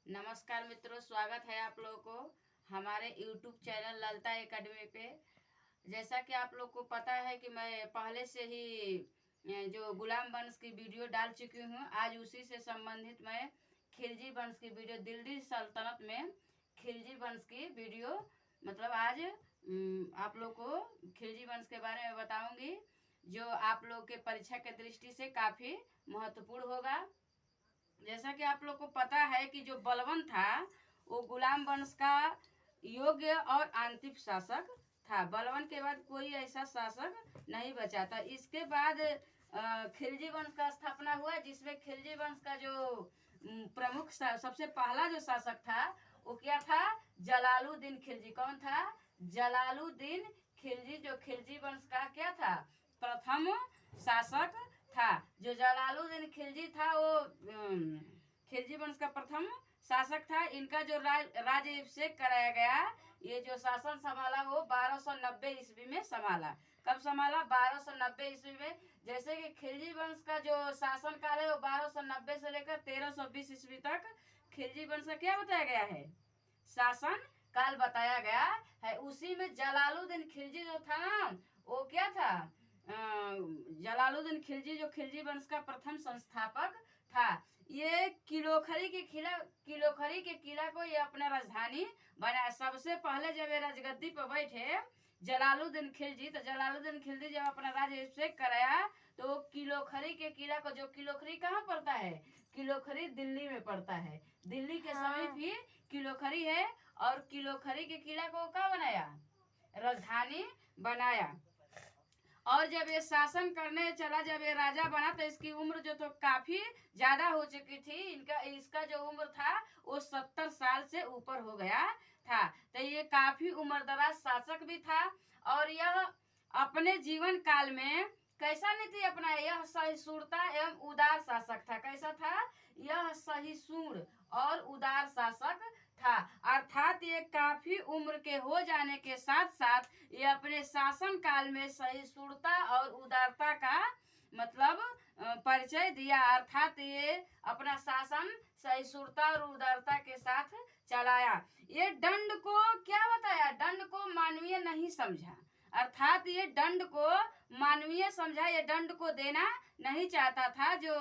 नमस्कार मित्रों, स्वागत है आप लोगों को हमारे YouTube चैनल ललता एकेडमी पे। जैसा कि आप लोग को पता है कि मैं पहले से ही जो गुलाम वंश की वीडियो डाल चुकी हूँ। आज उसी से संबंधित मैं खिलजी वंश की वीडियो, दिल्ली सल्तनत में खिलजी वंश की वीडियो मतलब आज आप लोग को खिलजी वंश के बारे में बताऊंगी, जो आप लोग के परीक्षा के दृष्टि से काफ़ी महत्वपूर्ण होगा। जैसा कि आप लोग को पता है कि जो बलवन था वो गुलाम वंश का योग्य और आंतरिक शासक था। बलवन के बाद कोई ऐसा शासक नहीं बचा था। इसके बाद खिलजी वंश का स्थापना हुआ, जिसमें खिलजी वंश का जो प्रमुख सबसे पहला जो शासक था वो क्या था? जलालुद्दीन खिलजी। कौन था? जलालुद्दीन खिलजी, जो खिलजी वंश का क्या था? प्रथम शासक था। जो जलालुद्दीन खिलजी था वो खिलजी वंश का प्रथम शासक था। इनका जो राज्याभिषेक कराया गया, ये जो शासन संभाला वो 1290 ईस्वी में संभाला। कब संभाला? 1290 ईस्वी में। जैसे कि खिलजी वंश का जो शासन काल है वो 1290 से लेकर 1320 ईस्वी तक खिलजी वंश का क्या बताया गया है? शासन काल बताया गया है। उसी में जलालुद्दीन खिलजी जो था ना, वो क्या था? जलालुद्दीन खिलजी जो खिलजी वंश का प्रथम संस्थापक था। ये किलोखरी के किला को ये अपना राजधानी बनाया। सबसे पहले जब ये राजगद्दी पर बैठे जलालुद्दीन खिलजी, तो जलालुद्दीन खिलजी जब अपना राज्याभिषेक कराया तो किलोखरी के किला को, जो किलोखरी कहाँ पड़ता है? किलोखरी दिल्ली में पड़ता है। दिल्ली के समीप ही किलोखरी है। और किलोखरी के किला को क्या बनाया? राजधानी बनाया। और जब ये शासन करने चला, जब ये राजा बना, तो इसकी उम्र जो तो काफी ज्यादा हो चुकी थी। इसका जो उम्र था वो 70 साल से ऊपर हो गया था। तो ये काफी उम्रदराज शासक भी था। और यह अपने जीवन काल में कैसा नीति अपनाया? यह सहिष्णुता एवं उदार शासक था। कैसा था? यह सहिष्णु और उदार शासक था। अर्थात ये काफी उम्र के हो जाने के साथ साथ ये अपने शासन काल में सहिष्णुता और उदारता का मतलब परिचय दिया। अर्थात ये अपना शासन सहिष्णुता और उदारता के साथ चलाया। ये दंड को क्या बताया? दंड को मानवीय नहीं समझा। अर्थात ये दंड को मानवीय समझा, ये दंड को देना नहीं चाहता था। जो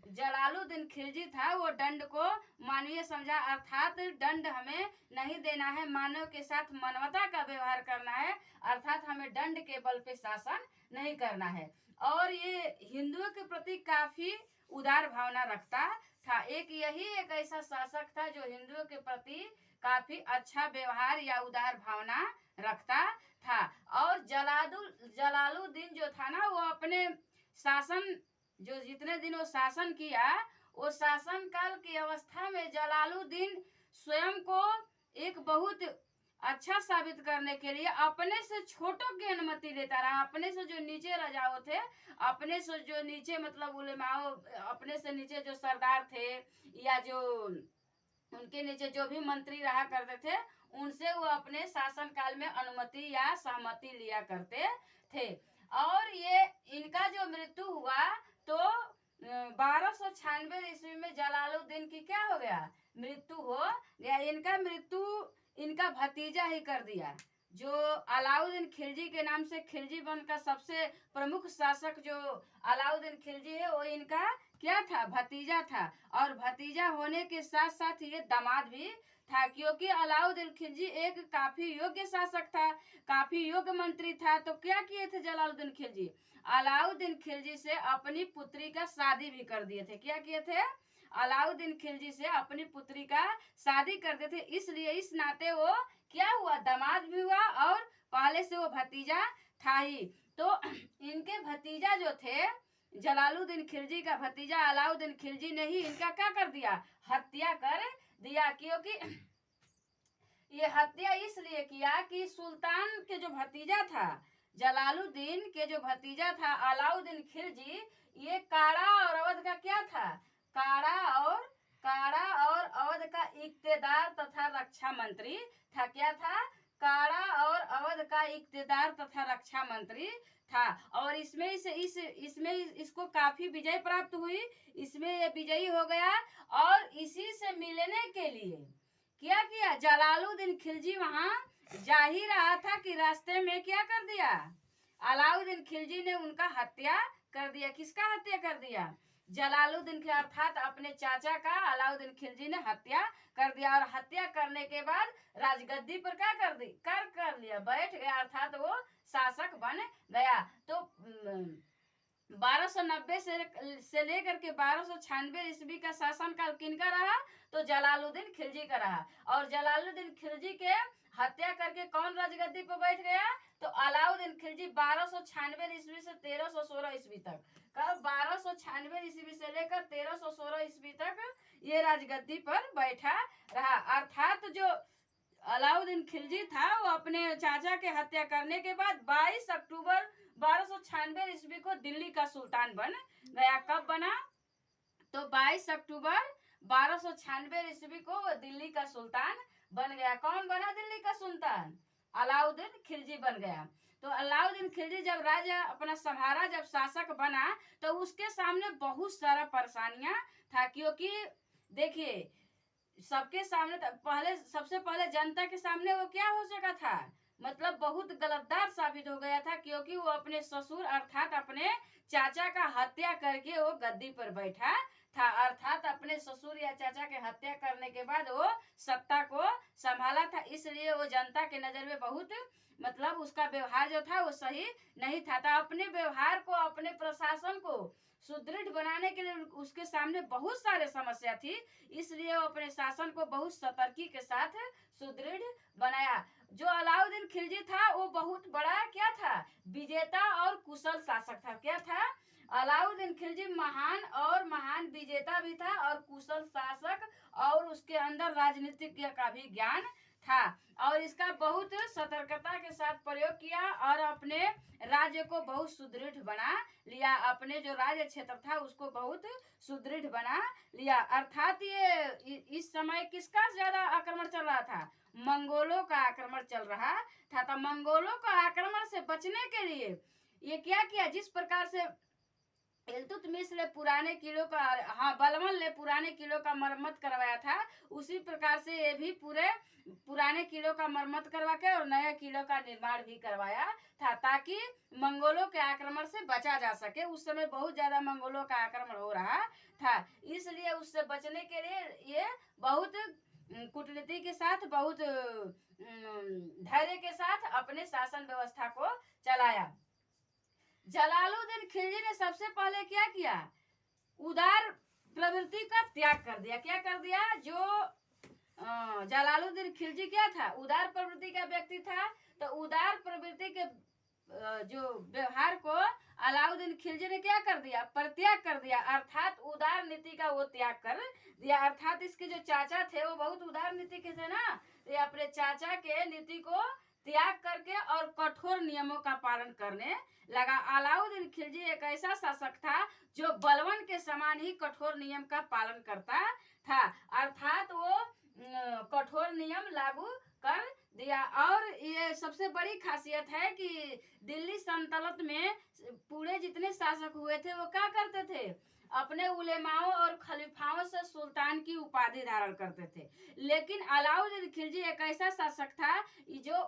जलालुद्दीन खिलजी था वो दंड को मानवीय समझा। अर्थात दंड हमें नहीं देना है, मानव के साथ मानवता का व्यवहार करना है। अर्थात हमें दंड के बल पे शासन नहीं करना है। और ये हिंदुओं के प्रति काफी उदार भावना रखता था। यही एक ऐसा शासक था जो हिंदुओं के प्रति काफी अच्छा व्यवहार या उदार भावना रखता था। और जलालुद्दीन जो था ना, वो अपने शासन जो जितने दिन वो शासन किया, वो शासन काल की अवस्था में जलालुद्दीन स्वयं को एक बहुत अच्छा साबित करने के लिए अपने से छोटों की अनुमति लेता रहा। अपने से जो नीचे राजाओं थे, अपने से जो नीचे मतलब उलेमाओं, अपने से नीचे जो सरदार थे या जो उनके नीचे जो भी मंत्री रहा करते थे, उनसे वो अपने शासन काल में अनुमति या सहमति लिया करते थे। और ये इनका जो मृत्यु हुआ तो 1296 ईस्वी में जलालुद्दीन की क्या हो गया? मृत्यु हो गया। इनका मृत्यु इनका भतीजा ही कर दिया। जो अलाउद्दीन खिलजी के नाम से खिलजी वंश का सबसे प्रमुख शासक जो अलाउद्दीन खिलजी है, वो इनका क्या था? भतीजा था। और भतीजा होने के साथ साथ ये दामाद भी था, क्योंकि अलाउद्दीन खिलजी एक काफी योग्य शासक था, काफी योग्य मंत्री था। तो क्या किए थे जलालुद्दीन खिलजी? अलाउद्दीन खिलजी से अपनी पुत्री का शादी भी कर दिए थे। क्या किए थे? अलाउद्दीन खिलजी से अपनी पुत्री का शादी करते थे। इसलिए इस नाते वो क्या हुआ? दामाद भी हुआ और पहले से वो भतीजा था ही। तो इनके भतीजा जो थे, जलालुद्दीन खिलजी का भतीजा अलाउद्दीन खिलजी ने ही इनका क्या कर दिया? हत्या कर दिया। क्योंकि ये हत्या इसलिए किया कि सुल्तान के जो भतीजा था, जलालुद्दीन के जो भतीजा था अलाउद्दीन खिलजी, ये कारा और अवध का क्या था? कारा और अवध का इक्तेदार तथा रक्षा मंत्री था। क्या था? कारा और अवध का इक्तेदार तथा रक्षा मंत्री था। और इसमें इसको काफी विजय प्राप्त हुई, इसमें ये विजयी हो गया। और इसी से मिलने के लिए क्या किया, जलालुद्दीन खिलजी वहां जा ही रहा था कि रास्ते में क्या कर दिया, अलाउद्दीन खिलजी ने उनका हत्या कर दिया। किसका हत्या कर दिया, जलालुद्दीन के, अर्थात अपने चाचा का अलाउद्दीन खिलजी ने हत्या कर दिया। और हत्या करने के बाद राजगद्दी पर क्या कर लिया, बैठ गया, अर्थात वो शासक बन गया। तो 1290 से लेकर के 1296 ईस्वी का शासनकाल किनका रहा, तो जलालुद्दीन खिलजी का रहा। और जलालुद्दीन खिलजी के हत्या करके कौन राजगद्दी पर बैठ गया, तो अलाउद्दीन खिलजी 1296 ईस्वी से 1316 ईस्वी तक, कब 1296 ईस्वी से लेकर 1316 ईस्वी तक ये राजगद्दी पर बैठा रहा। अर्थात जो अलाउद्दीन खिलजी था वो अपने चाचा के हत्या करने के बाद 22 अक्टूबर 1296 ईस्वी को दिल्ली का सुल्तान बन गया। कब बना, तो 22 अक्टूबर 1296 ईस्वी को वो दिल्ली का सुल्तान बन गया। कौन बना दिल्ली का सुल्तान, अलाउद्दीन खिलजी बन गया। तो अलाउद्दीन खिलजी जब राजा अपना संहारा, जब शासक बना, तो उसके सामने बहुत सारा परेशानियां था। क्योंकि देखिए सबके सामने सबसे पहले जनता के सामने वो क्या हो सका था, मतलब बहुत गलतदार साबित हो गया था। क्योंकि वो अपने ससुर अर्थात अपने चाचा का हत्या करके वो गद्दी पर बैठा था। अर्थात अपने ससुर या चाचा के हत्या करने के बाद वो सत्ता को संभाला था। इसलिए वो जनता के नजर में बहुत, मतलब उसका व्यवहार जो था वो सही नहीं था। तो अपने व्यवहार को, अपने प्रशासन को सुदृढ़ बनाने के लिए उसके सामने बहुत सारे समस्या थी। इसलिए वो अपने शासन को बहुत सतर्की के साथ सुदृढ़ बनाया। जो अलाउद्दीन खिलजी था वो बहुत बड़ा क्या था, विजेता और कुशल शासक था। क्या था, अलाउद्दीन खिलजी महान विजेता भी था और कुशल शासक, और उसके अंदर राजनीतिक का भी ज्ञान था। और इसका बहुत सतर्कता के साथ प्रयोग किया और अपने राज्य को बहुत सुदृढ़ बना लिया। अपने जो राज्य क्षेत्र था उसको बहुत सुदृढ़ बना लिया। अर्थात ये इस समय किसका ज्यादा आक्रमण चल रहा था, मंगोलों का आक्रमण चल रहा था। तो मंगोलों का आक्रमण से बचने के लिए ये क्या किया, जिस प्रकार से इल्तुतमिश ने पुराने किलों का, बलबन ने पुराने किलों का मरम्मत करवाया था, उसी प्रकार से ये भी पूरे पुराने किलों का मरम्मत करवा के और नए किलों का निर्माण भी करवाया था, ताकि मंगोलों के आक्रमण से बचा जा सके। उस समय बहुत ज्यादा मंगोलों का आक्रमण हो रहा था, इसलिए उससे बचने के लिए ये बहुत कूटनीति के साथ, बहुत धैर्य के साथ अपने शासन व्यवस्था को चलाया। जलालुद्दीन खिलजी ने सबसे पहले क्या किया, उदार प्रवृत्ति का त्याग कर दिया। क्या कर दिया, जो जलालुद्दीन खिलजी क्या था, उदार प्रवृत्ति का व्यक्ति था। तो उदार प्रवृत्ति के जो व्यवहार को अलाउद्दीन खिलजी ने क्या कर दिया, परित्याग कर दिया। अर्थात उदार नीति का वो त्याग कर दिया। अर्थात इसके जो चाचा थे वो बहुत उदार नीति के थे ना, तो ये अपने चाचा के नीति को त्याग करके और कठोर नियमों का पालन करने लगा। अलाउद्दीन खिलजी एक ऐसा शासक था जो बलबन के समान ही कठोर नियम का पालन करता था। अर्थात वो कठोर नियम लागू कर दिया। और ये सबसे बड़ी खासियत है कि दिल्ली सल्तनत में पूरे जितने शासक हुए थे वो क्या करते थे, अपने उलेमाओं और खलीफाओं से सुल्तान की उपाधि धारण करते थे। लेकिन अलाउद्दीन खिलजी एक ऐसा शासक था जो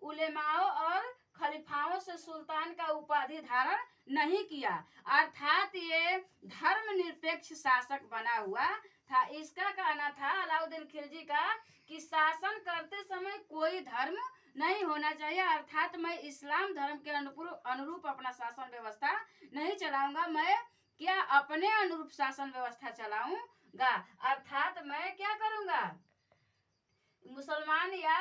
उलेमाओं और खलीफाओं से सुल्तान का उपाधि धारण नहीं किया। अर्थात ये धर्मनिरपेक्ष शासक बना हुआ था। इसका कहना था अलाउद्दीन खिलजी का कि शासन करते समय कोई धर्म नहीं होना चाहिए। अर्थात मैं इस्लाम धर्म के अनुरूप अपना शासन व्यवस्था नहीं चलाऊंगा, मैं क्या अपने अनुरूप शासन व्यवस्था चलाऊंगा। अर्थात मैं क्या करूंगा, मुसलमान या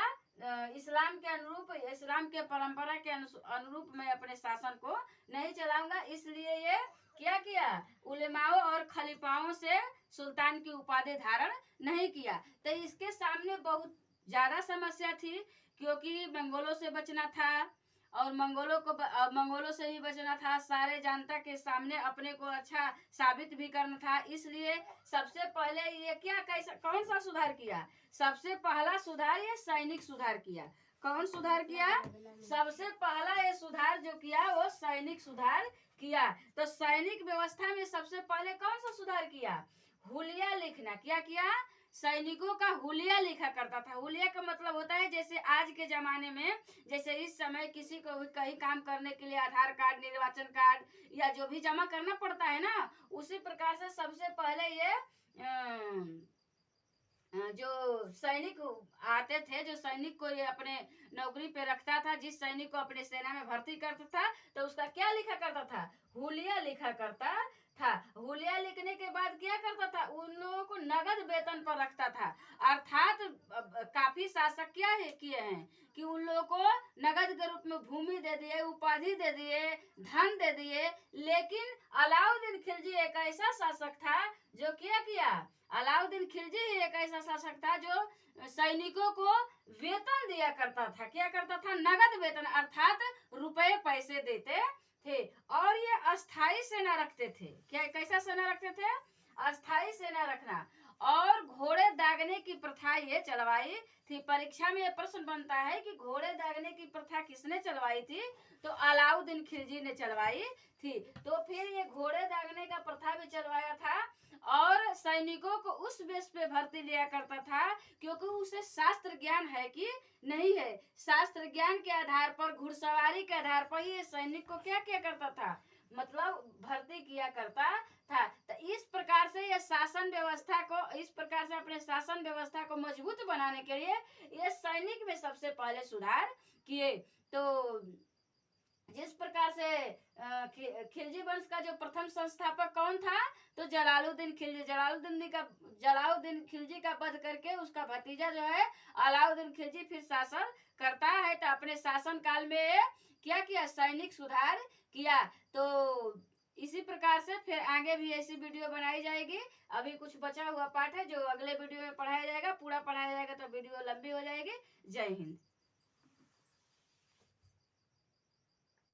इस्लाम के अनुरूप, इस्लाम के परंपरा के अनुरूप मैं अपने शासन को नहीं चलाऊंगा। इसलिए ये क्या किया, उलेमाओं और खलीफाओं से सुल्तान की उपाधि धारण नहीं किया। तो इसके सामने बहुत ज्यादा समस्या थी, क्योंकि मंगोलों से बचना था और मंगोलों से भी बचना था। सारे जनता के सामने अपने को अच्छा साबित भी करना था। इसलिए सबसे पहले ये कौन सा सुधार किया, सबसे पहला सुधार ये सैनिक सुधार किया। कौन सुधार किया? सबसे पहला ये सुधार जो किया वो सैनिक सुधार किया। तो सैनिक व्यवस्था में सबसे पहले कौन सा सुधार किया? हुलिया लिखना। क्या किया? सैनिकों का हुलिया लिखा करता था। हुलिया का मतलब होता है जैसे आज के जमाने में, जैसे इस समय किसी को भी कहीं काम करने के लिए आधार कार्ड, निर्वाचन कार्ड या जो भी जमा करना पड़ता है ना, उसी प्रकार से सबसे पहले ये जो सैनिक आते थे, जो सैनिक को ये अपने नौकरी पे रखता था, जिस सैनिक को अपने सेना में भर्ती करता था, तो उसका क्या लिखा करता था? हुलिया लिखा करता था। हुलिया लिखने के बाद क्या करता था? उन लोगों को नगद वेतन पर रखता था। अर्थात काफी शासक क्या है किए हैं कि उन लोगों को नगद के रूप में भूमि दे दिए, उपाधि दे दिए, धन दे दिए। लेकिन अलाउद्दीन खिलजी एक ऐसा शासक था जो क्या किया? अलाउद्दीन खिलजी ही एक ऐसा शासक था जो सैनिकों को वेतन दिया करता था। क्या करता था? नगद वेतन, अर्थात रुपए पैसे देते थे। और ये अस्थाई सेना रखते थे। क्या कैसा सेना रखते थे? अस्थाई सेना रखना। और घोड़े दागने की प्रथा ये चलवाई थी। परीक्षा में ये प्रश्न बनता है कि घोड़े दागने की प्रथा किसने चलवाई थी? तो अलाउद्दीन खिलजी ने चलवाई थी। तो फिर ये घोड़े दागने का प्रथा भी चलवाया था। और सैनिकों को उस बेस पे भर्ती लिया करता था क्योंकि उसे शास्त्र ज्ञान है कि नहीं है। शास्त्र ज्ञान के आधार पर, घुड़सवारी के आधार पर ये सैनिक को क्या किया करता था? मतलब भर्ती किया करता था। तो इस प्रकार से ये शासन व्यवस्था को, इस प्रकार से अपने शासन व्यवस्था को मजबूत बनाने के लिए ये सैनिक में सबसे पहले सुधार किए। तो जिस प्रकार से खिलजी वंश का जो प्रथम संस्थापक कौन था? तो जलालुद्दीन खिलजी। जलालुद्दीन खिलजी का वध करके उसका भतीजा जो है अलाउद्दीन खिलजी फिर शासन करता है। तो अपने शासन काल में क्या किया? सैनिक सुधार किया। तो इसी प्रकार से फिर आगे भी ऐसी वीडियो बनाई जाएगी। अभी कुछ बचा हुआ पाठ है जो अगले वीडियो में पढ़ाया जाएगा। पूरा पढ़ाया जाएगा तो वीडियो लंबी हो जाएगी। जय हिंद।